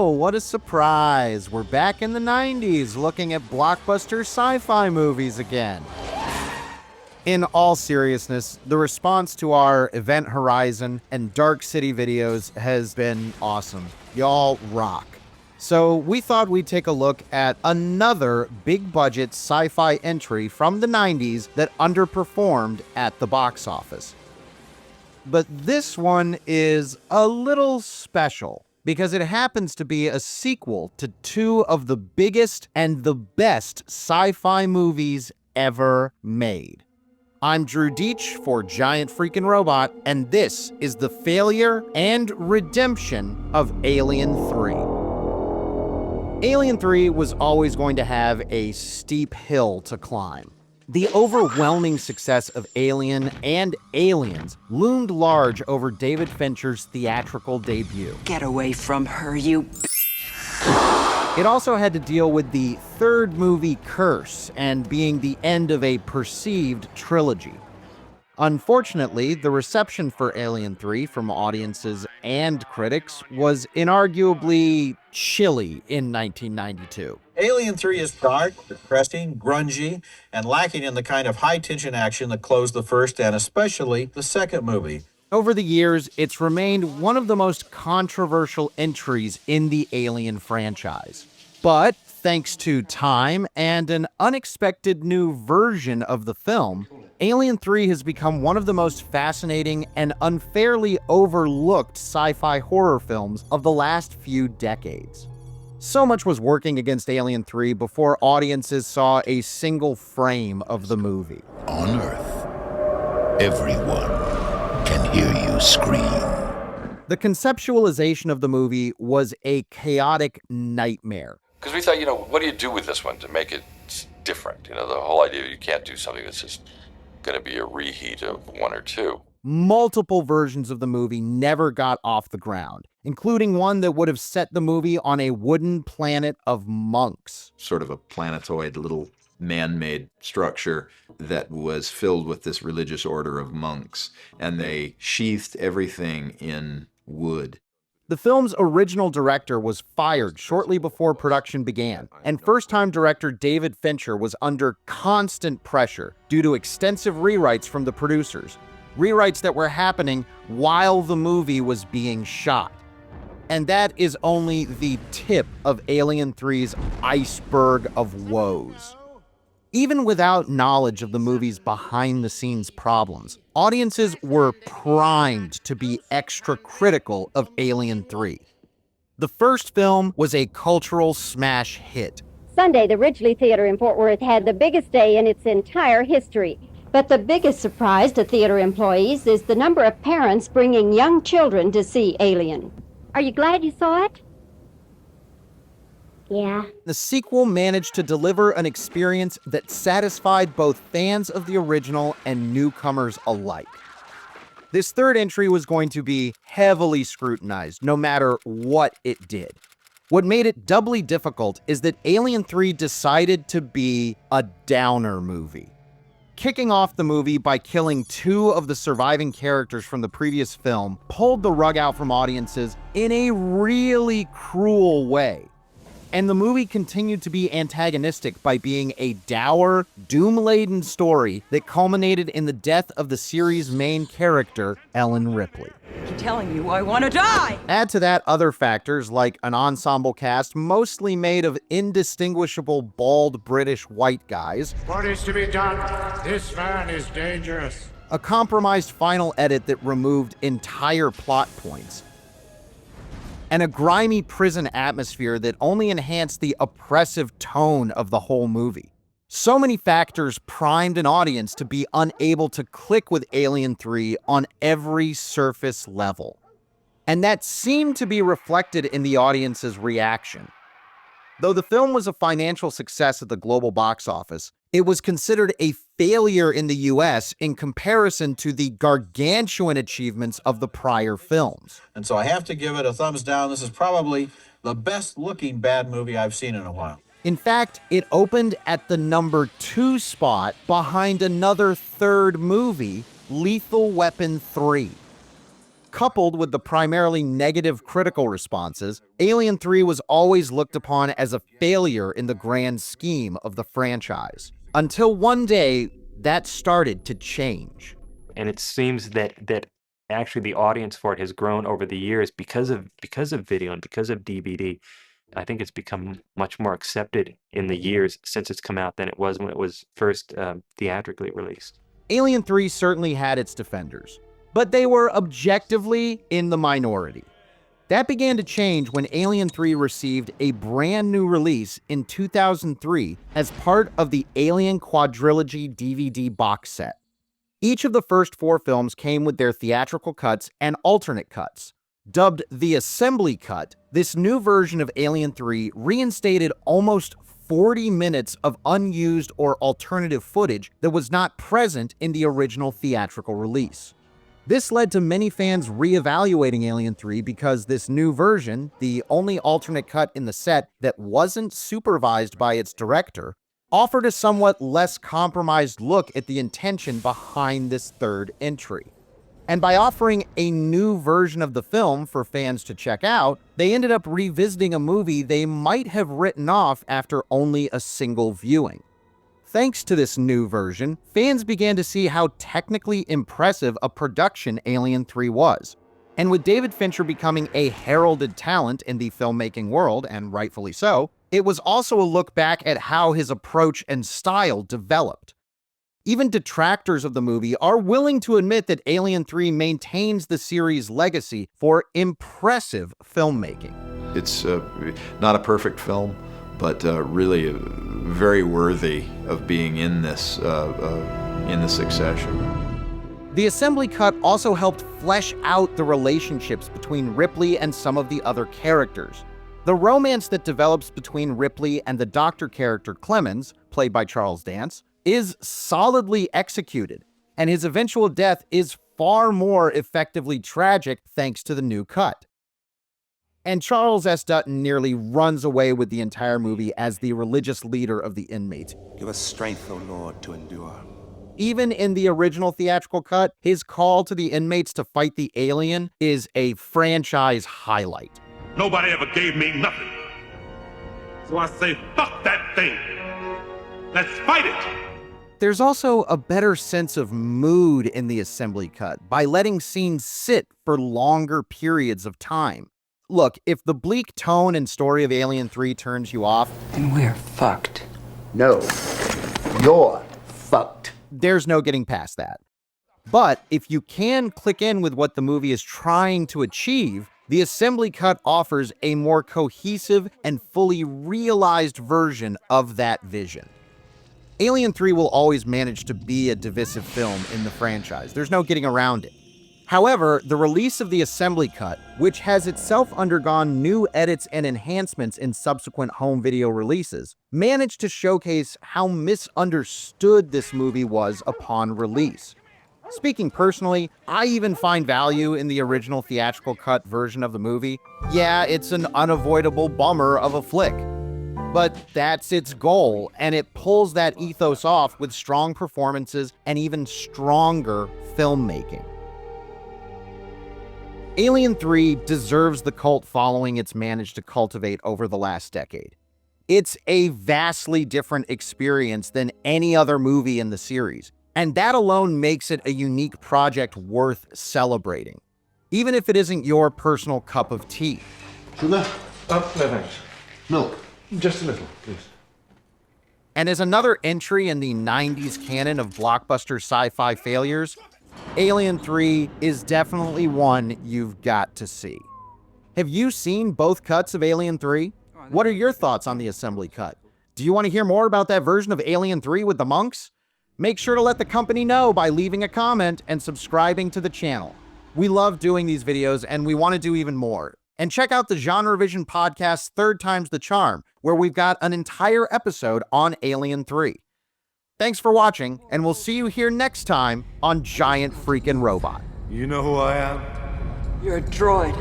Oh, what a surprise. We're back in the 90s looking at blockbuster sci-fi movies again. In all seriousness, the response to our Event Horizon and Dark City videos has been awesome. Y'all rock. So we thought we'd take a look at another big-budget sci-fi entry from the 90s that underperformed at the box office. But this one is a little special because it happens to be a sequel to two of the biggest and the best sci-fi movies ever made. I'm Drew Deitch for Giant Freakin' Robot, and this is the failure and redemption of Alien 3. Alien 3 was always going to have a steep hill to climb. The overwhelming success of Alien and Aliens loomed large over David Fincher's theatrical debut. Get away from her, you... It also had to deal with the third movie curse and being the end of a perceived trilogy. Unfortunately, the reception for Alien 3 from audiences and critics was inarguably chilly in 1992. Alien 3 is dark, depressing, grungy, and lacking in the kind of high-tension action that closed the first and especially the second movie. Over the years, it's remained one of the most controversial entries in the Alien franchise. But thanks to time and an unexpected new version of the film, Alien 3 has become one of the most fascinating and unfairly overlooked sci-fi horror films of the last few decades. So much was working against Alien 3 before audiences saw a single frame of the movie. On Earth, everyone can hear you scream. The conceptualization of the movie was a chaotic nightmare. Because we thought, what do you do with this one to make it different? The whole idea you can't do something that's just going to be a reheat of one or two. Multiple versions of the movie never got off the ground, including one that would have set the movie on a wooden planet of monks. Sort of a planetoid little man-made structure that was filled with this religious order of monks, and they sheathed everything in wood. The film's original director was fired shortly before production began, and first-time director David Fincher was under constant pressure due to extensive rewrites from the producers, rewrites that were happening while the movie was being shot. And that is only the tip of Alien 3's iceberg of woes. Even without knowledge of the movie's behind-the-scenes problems, audiences were primed to be extra critical of Alien 3. The first film was a cultural smash hit. Sunday, the Ridgely Theater in Fort Worth had the biggest day in its entire history. But the biggest surprise to theater employees is the number of parents bringing young children to see Alien. Are you glad you saw it? Yeah. The sequel managed to deliver an experience that satisfied both fans of the original and newcomers alike. This third entry was going to be heavily scrutinized, no matter what it did. What made it doubly difficult is that Alien 3 decided to be a downer movie. Kicking off the movie by killing two of the surviving characters from the previous film pulled the rug out from audiences in a really cruel way. And the movie continued to be antagonistic by being a dour, doom-laden story that culminated in the death of the series' main character, Ellen Ripley. I'm telling you, I want to die! Add to that other factors like an ensemble cast mostly made of indistinguishable bald British white guys. What is to be done? This man is dangerous. A compromised final edit that removed entire plot points, and a grimy prison atmosphere that only enhanced the oppressive tone of the whole movie. So many factors primed an audience to be unable to click with Alien 3 on every surface level. And that seemed to be reflected in the audience's reaction. Though the film was a financial success at the global box office, it was considered a failure in the US in comparison to the gargantuan achievements of the prior films. And so I have to give it a thumbs down. This is probably the best-looking bad movie I've seen in a while. In fact, it opened at the number 2 spot behind another third movie, Lethal Weapon 3. Coupled with the primarily negative critical responses, Alien 3 was always looked upon as a failure in the grand scheme of the franchise. Until one day, that started to change. And it seems that actually the audience for it has grown over the years because of video and because of DVD. I think it's become much more accepted in the years since it's come out than it was when it was first theatrically released. Alien 3 certainly had its defenders, but they were objectively in the minority. That began to change when Alien 3 received a brand new release in 2003 as part of the Alien Quadrilogy DVD box set. Each of the first 4 films came with their theatrical cuts and alternate cuts. Dubbed the Assembly Cut, this new version of Alien 3 reinstated almost 40 minutes of unused or alternative footage that was not present in the original theatrical release. This led to many fans reevaluating Alien 3 because this new version, the only alternate cut in the set that wasn't supervised by its director, offered a somewhat less compromised look at the intention behind this third entry. And by offering a new version of the film for fans to check out, they ended up revisiting a movie they might have written off after only a single viewing. Thanks to this new version, fans began to see how technically impressive a production Alien 3 was. And with David Fincher becoming a heralded talent in the filmmaking world, and rightfully so, it was also a look back at how his approach and style developed. Even detractors of the movie are willing to admit that Alien 3 maintains the series' legacy for impressive filmmaking. It's not a perfect film, but really very worthy of being in this succession. The Assembly Cut also helped flesh out the relationships between Ripley and some of the other characters. The romance that develops between Ripley and the Doctor character Clemens, played by Charles Dance, is solidly executed, and his eventual death is far more effectively tragic thanks to the new cut. And Charles S. Dutton nearly runs away with the entire movie as the religious leader of the inmates. Give us strength, O Lord, to endure. Even in the original theatrical cut, his call to the inmates to fight the alien is a franchise highlight. Nobody ever gave me nothing. So I say, fuck that thing. Let's fight it. There's also a better sense of mood in the Assembly Cut by letting scenes sit for longer periods of time. Look, if the bleak tone and story of Alien 3 turns you off, then we're fucked. No, you're fucked. There's no getting past that. But if you can click in with what the movie is trying to achieve, the Assembly Cut offers a more cohesive and fully realized version of that vision. Alien 3 will always manage to be a divisive film in the franchise. There's no getting around it. However, the release of the Assembly Cut, which has itself undergone new edits and enhancements in subsequent home video releases, managed to showcase how misunderstood this movie was upon release. Speaking personally, I even find value in the original theatrical cut version of the movie. Yeah, it's an unavoidable bummer of a flick, but that's its goal, and it pulls that ethos off with strong performances and even stronger filmmaking. Alien 3 deserves the cult following it's managed to cultivate over the last decade. It's a vastly different experience than any other movie in the series, and that alone makes it a unique project worth celebrating, even if it isn't your personal cup of tea. Sugar? No thanks. Milk? Just a little, please. And as another entry in the 90s canon of blockbuster sci-fi failures, Alien 3 is definitely one you've got to see. Have you seen both cuts of Alien 3? What are your thoughts on the Assembly Cut? Do you want to hear more about that version of Alien 3 with the monks? Make sure to let the company know by leaving a comment and subscribing to the channel. We love doing these videos and we want to do even more. And check out the Genre Vision podcast Third Time's the Charm, where we've got an entire episode on Alien 3. Thanks for watching, and we'll see you here next time on Giant Freakin' Robot. You know who I am? You're a droid.